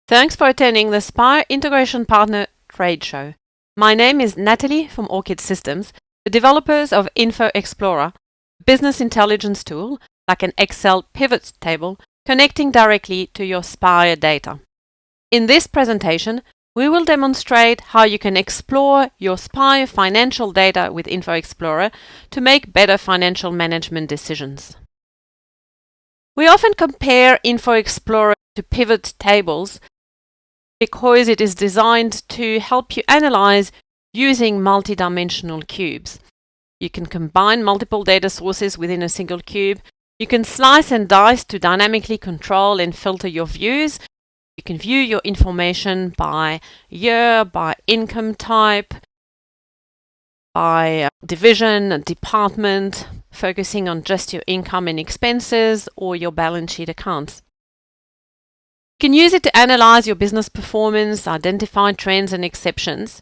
Thanks for attending the Spire Integration Partner Trade Show. My name is Natalie from Orchid Systems, the developers of Info Explorer, a business intelligence tool like an Excel pivot table connecting directly to your Spire data. In this presentation, we will demonstrate how you can explore your Spire financial data with Info Explorer to make better financial management decisions. We often compare Info Explorer to pivot tables because it is designed to help you analyze using multidimensional cubes. You can combine multiple data sources within a single cube. You can slice and dice to dynamically control and filter your views. You can view your information by year, by income type, by division, department, focusing on just your income and expenses or your balance sheet accounts. You can use it to analyze your business performance, identify trends and exceptions,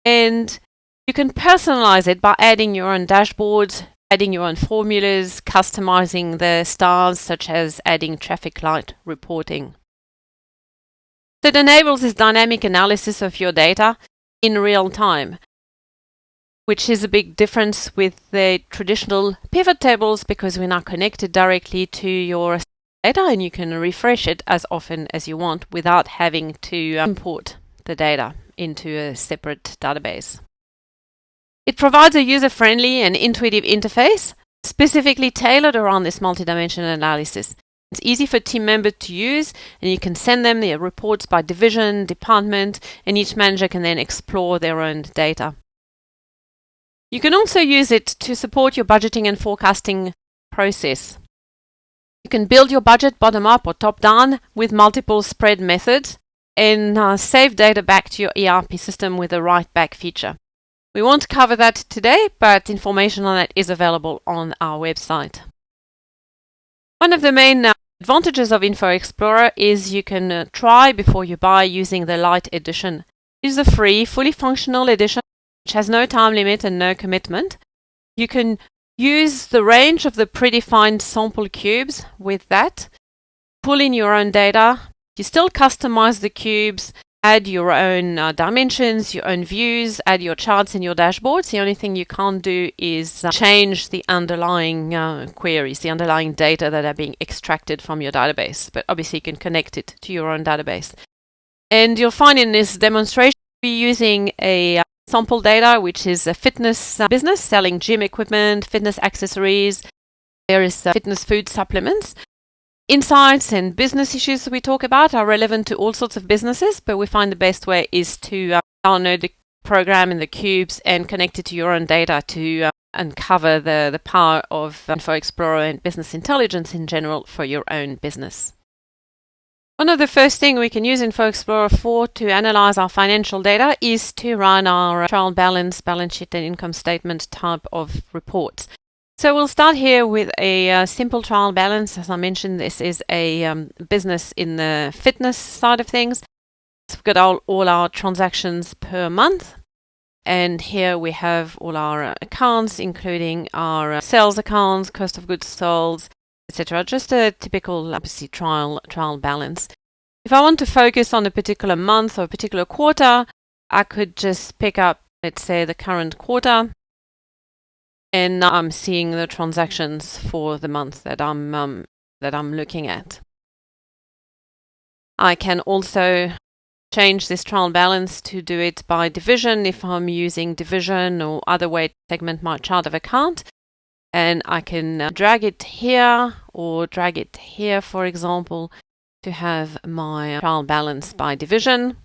and you can personalize it by adding your own dashboards, adding your own formulas, customizing the styles such as adding traffic light reporting. So it enables this dynamic analysis of your data in real time, which is a big difference with the traditional pivot tables because we're now connected directly to your data and you can refresh it as often as you want without having to import the data into a separate database. It provides a user-friendly and intuitive interface specifically tailored around this multidimensional analysis. It's easy for team members to use and you can send them their reports by division, department, and each manager can then explore their own data. You can also use it to support your budgeting and forecasting process. You can build your budget bottom up or top down with multiple spread methods and save data back to your ERP system with a write back feature. We won't cover that today, but information on that is available on our website. One of the main advantages of Info Explorer is you can try before you buy using the Lite edition. It is a free, fully functional edition which has no time limit and no commitment. You can use the range of the predefined sample cubes with that. Pull in your own data. You still customize the cubes, add your own dimensions, your own views, add your charts in your dashboards. The only thing you can't do is change the underlying queries, the underlying data that are being extracted from your database. But obviously you can connect it to your own database. And you'll find in this demonstration we're using a sample data, which is a fitness business selling gym equipment, fitness accessories. There is fitness food supplements. Insights and business issues we talk about are relevant to all sorts of businesses, but we find the best way is to download the program and the cubes and connect it to your own data to uncover the power of Info Explorer and business intelligence in general for your own business. One of the first things we can use Info Explorer for to analyze our financial data is to run our trial balance, balance sheet and income statement type of reports. So we'll start here with a simple trial balance. As I mentioned, this is a business in the fitness side of things. So we've got all our transactions per month. And here we have all our accounts, including our sales accounts, cost of goods sold, etc. Just a typical obviously trial balance. If I want to focus on a particular month or a particular quarter, I could just pick up, let's say, the current quarter, and I'm seeing the transactions for the month that I'm looking at. I can also change this trial balance to do it by division if I'm using division or other way to segment my chart of account. And I can drag it here or drag it here, for example, to have my trial balance by division.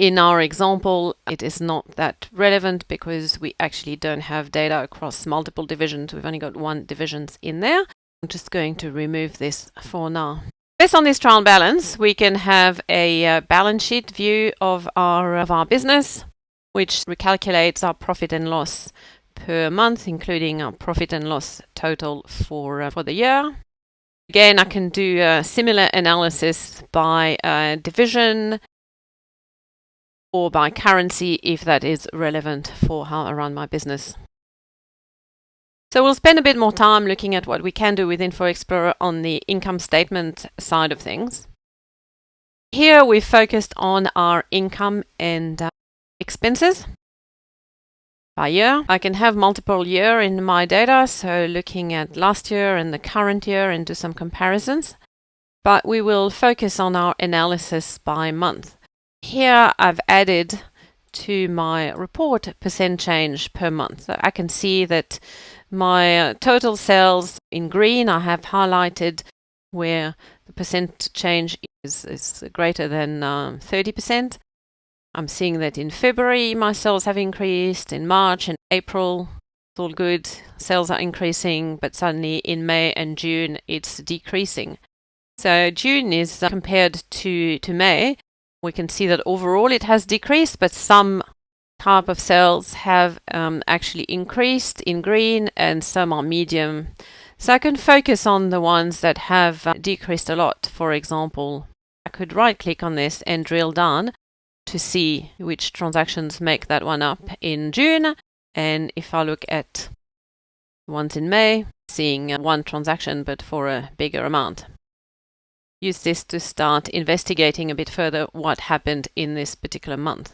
In our example, it is not that relevant because we actually don't have data across multiple divisions. We've only got one division in there. I'm just going to remove this for now. Based on this trial balance, we can have a balance sheet view of our business, which recalculates our profit and loss per month, including our profit and loss total for the year. Again, I can do a similar analysis by division or by currency if that is relevant for how I run my business. So we'll spend a bit more time looking at what we can do with Info Explorer on the income statement side of things. Here we focused on our income and expenses by year. I can have multiple year in my data, so looking at last year and the current year and do some comparisons. But we will focus on our analysis by month. Here I've added to my report percent change per month. So I can see that my total sales in green, I have highlighted where the percent change is greater than 30%. I'm seeing that in February my sales have increased, in March and April it's all good, sales are increasing, but suddenly in May and June it's decreasing. So June is compared to May. We can see that overall it has decreased, but some type of sales have actually increased in green and some are medium. So I can focus on the ones that have decreased a lot. For example, I could right click on this and drill down to see which transactions make that one up in June. And if I look at ones in May, seeing one transaction but for a bigger amount. Use this to start investigating a bit further what happened in this particular month.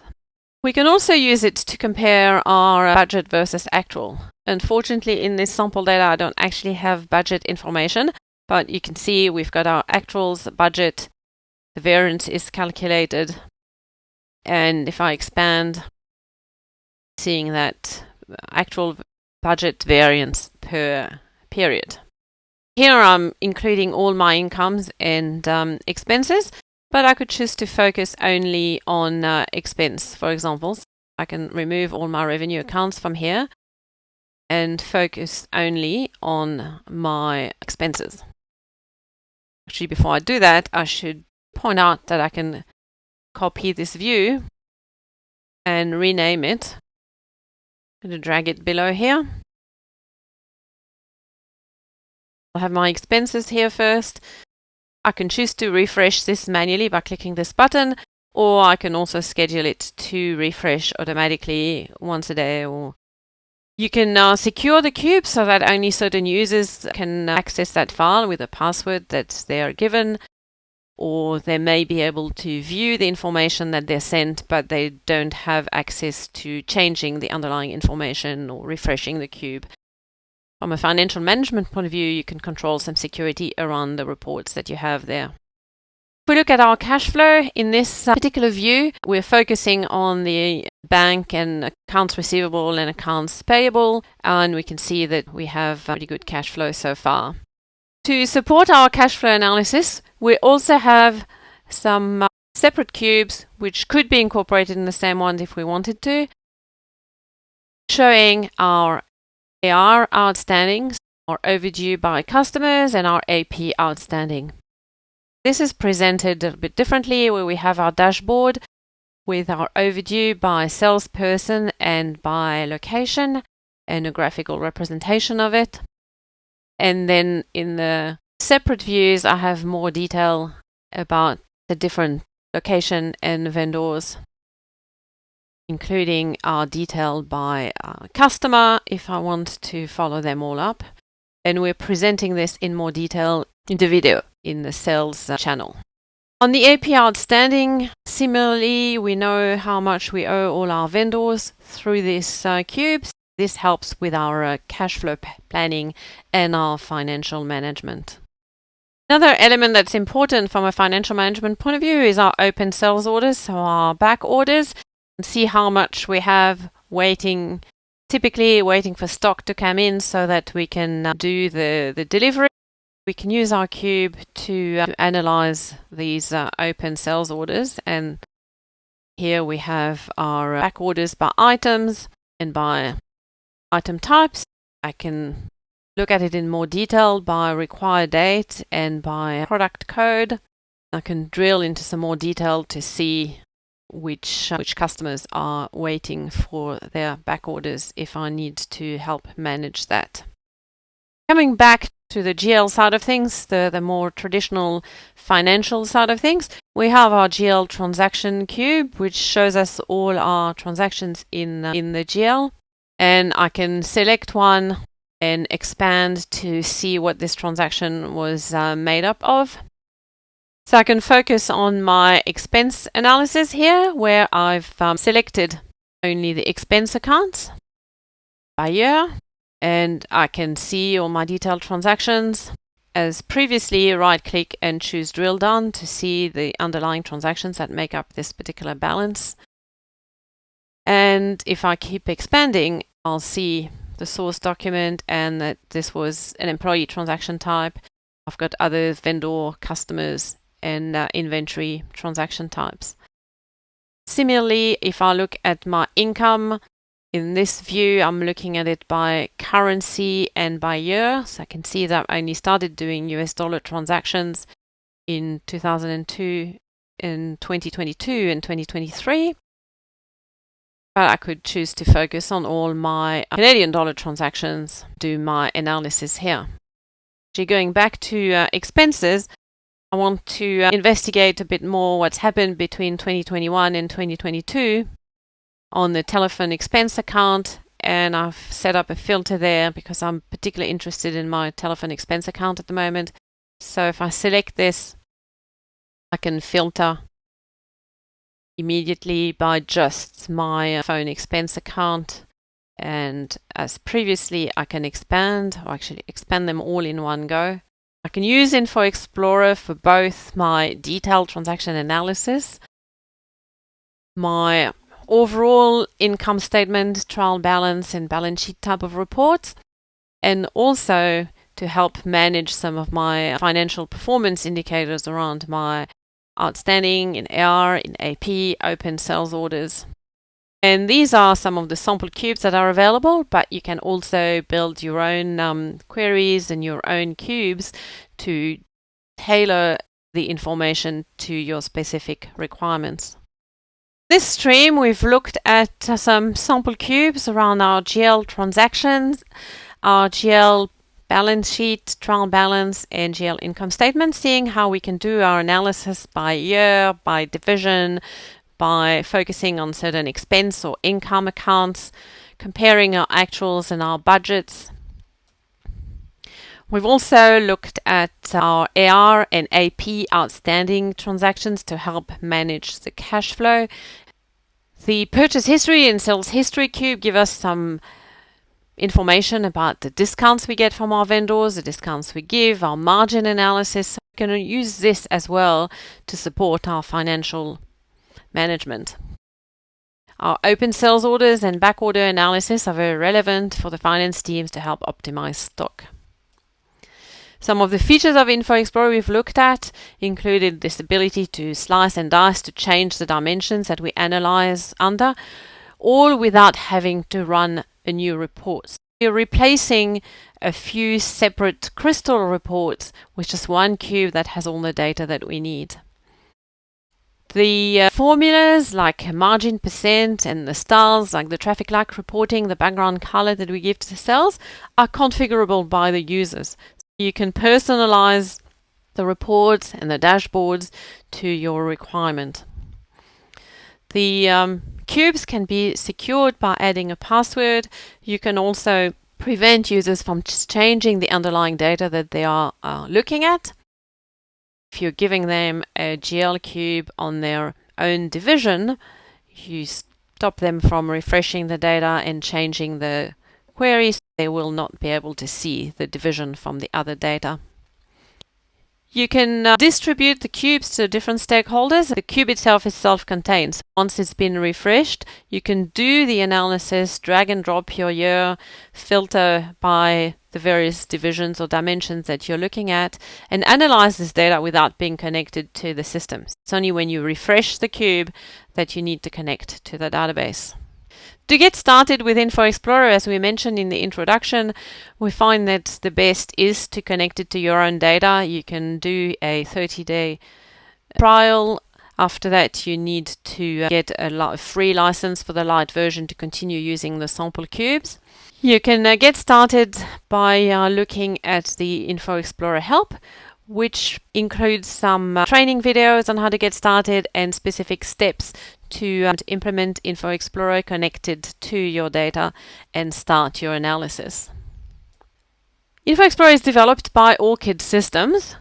We can also use it to compare our budget versus actual. Unfortunately, in this sample data, I don't actually have budget information, but you can see we've got our actuals, budget, the variance is calculated. And if I expand, seeing that actual budget variance per period. Here I'm including all my incomes and expenses, but I could choose to focus only on expense. For example, I can remove all my revenue accounts from here and focus only on my expenses. Actually, before I do that, I should point out that I can copy this view and rename it. I'm going to drag it below here. I'll have my expenses here first. I can choose to refresh this manually by clicking this button, or I can also schedule it to refresh automatically once a day. Or you can secure the cube so that only certain users can access that file with a password that they are given, or they may be able to view the information that they're sent, but they don't have access to changing the underlying information or refreshing the cube. From a financial management point of view, you can control some security around the reports that you have there. If we look at our cash flow, in this particular view, we're focusing on the bank and accounts receivable and accounts payable, and we can see that we have pretty good cash flow so far. To support our cash flow analysis, we also have some separate cubes which could be incorporated in the same ones if we wanted to, showing our AR outstanding, our overdue by customers, and our AP outstanding. This is presented a bit differently, where we have our dashboard with our overdue by salesperson and by location and a graphical representation of it. And then in the separate views, I have more detail about the different location and vendors, including our detail by customer if I want to follow them all up. And we're presenting this in more detail in the video in the sales channel. On the AP outstanding, similarly, we know how much we owe all our vendors through this cubes. This helps with our cash flow planning and our financial management. Another element that's important from a financial management point of view is our open sales orders, so our back orders. See how much we have waiting, typically waiting for stock to come in so that we can do the delivery. We can use our cube to analyze these open sales orders, and here we have our back orders by items and by item types. I can look at it in more detail by required date and by product code. I can drill into some more detail to see which customers are waiting for their back orders if I need to help manage that. Coming back to the GL side of things, the more traditional financial side of things, we have our GL transaction cube, which shows us all our transactions in the GL. And I can select one and expand to see what this transaction was made up of. So I can focus on my expense analysis here, where I've selected only the expense accounts by year, and I can see all my detailed transactions. As previously, right-click and choose Drill Down to see the underlying transactions that make up this particular balance. And if I keep expanding, I'll see the source document and that this was an employee transaction type. I've got other vendor, customers, and inventory transaction types. Similarly, if I look at my income, in this view, I'm looking at it by currency and by year. So I can see that I only started doing US dollar transactions in 2002, in 2022 and 2023. But I could choose to focus on all my Canadian dollar transactions, do my analysis here. Actually, going back to expenses, I want to investigate a bit more what's happened between 2021 and 2022 on the telephone expense account, and I've set up a filter there because I'm particularly interested in my telephone expense account at the moment. So if I select this, I can filter immediately by just my phone expense account, and as previously, I can expand, or actually expand them all in one go. I can use Info Explorer for both my detailed transaction analysis, my overall income statement, trial balance, and balance sheet type of reports, and also to help manage some of my financial performance indicators around my outstanding in AR, in AP, open sales orders. And these are some of the sample cubes that are available, but you can also build your own queries and your own cubes to tailor the information to your specific requirements. This stream, we've looked at some sample cubes around our GL transactions, our GL balance sheet, trial balance, and GL income statement, seeing how we can do our analysis by year, by division, by focusing on certain expense or income accounts, comparing our actuals and our budgets. We've also looked at our AR and AP outstanding transactions to help manage the cash flow. The purchase history and sales history cube give us some information about the discounts we get from our vendors, the discounts we give, our margin analysis. So we can use this as well to support our financial management. Our open sales orders and back order analysis are very relevant for the finance teams to help optimize stock. Some of the features of Info Explorer we've looked at included this ability to slice and dice to change the dimensions that we analyze under, all without having to run a new report. You're replacing a few separate crystal reports with just one cube that has all the data that we need. The formulas like margin percent and the styles like the traffic light reporting, the background color that we give to the cells are configurable by the users. You can personalize the reports and the dashboards to your requirement. The cubes can be secured by adding a password. You can also prevent users from changing the underlying data that they are looking at. If you're giving them a GL cube on their own division, you stop them from refreshing the data and changing the queries. They will not be able to see the division from the other data. You can distribute the cubes to different stakeholders. The cube itself is self-contained. So once it's been refreshed, you can do the analysis, drag and drop your year, filter by the various divisions or dimensions that you're looking at, and analyze this data without being connected to the system. It's only when you refresh the cube that you need to connect to the database. To get started with Info Explorer, as we mentioned in the introduction, we find that the best is to connect it to your own data. You can do a 30-day trial. After that, you need to get a free license for the light version to continue using the sample cubes. You can get started by looking at the Info Explorer help, which includes some training videos on how to get started and specific steps to implement Info Explorer connected to your data and start your analysis. Info Explorer is developed by Orchid Systems.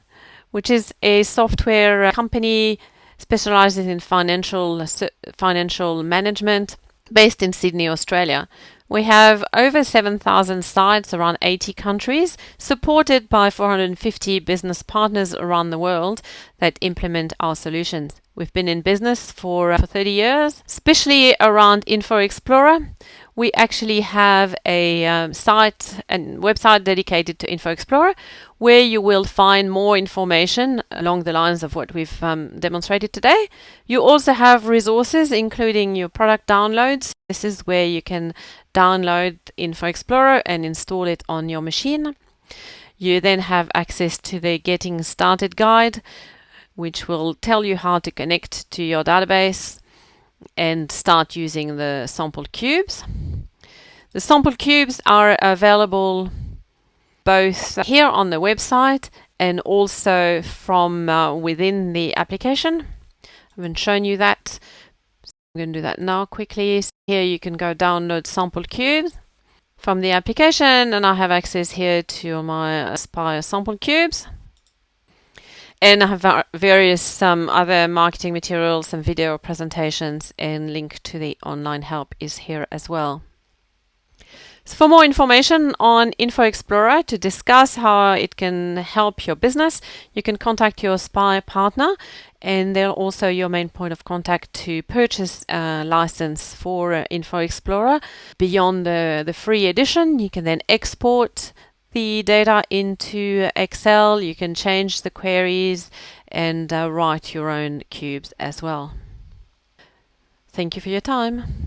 which is a software company specializes in financial management based in Sydney, Australia. We have over 7,000 sites around 80 countries, supported by 450 business partners around the world that implement our solutions. We've been in business for 30 years, especially around Info Explorer. We actually have a site and website dedicated to Info Explorer, where you will find more information along the lines of what we've demonstrated today. You also have resources, including your product downloads. This is where you can download Info Explorer and install it on your machine. You then have access to the Getting Started guide, which will tell you how to connect to your database and start using the sample cubes. The sample cubes are available both here on the website and also from within the application. I haven't shown you that. So I'm going to do that now quickly. So here you can go download sample cubes from the application, and I have access here to my Spire sample cubes. And I have various other marketing materials and video presentations, and link to the online help is here as well. So for more information on Info Explorer, to discuss how it can help your business, you can contact your Spire partner, and they're also your main point of contact to purchase a license for Info Explorer. Beyond the free edition, you can then export the data into Excel. You can change the queries and write your own cubes as well. Thank you for your time.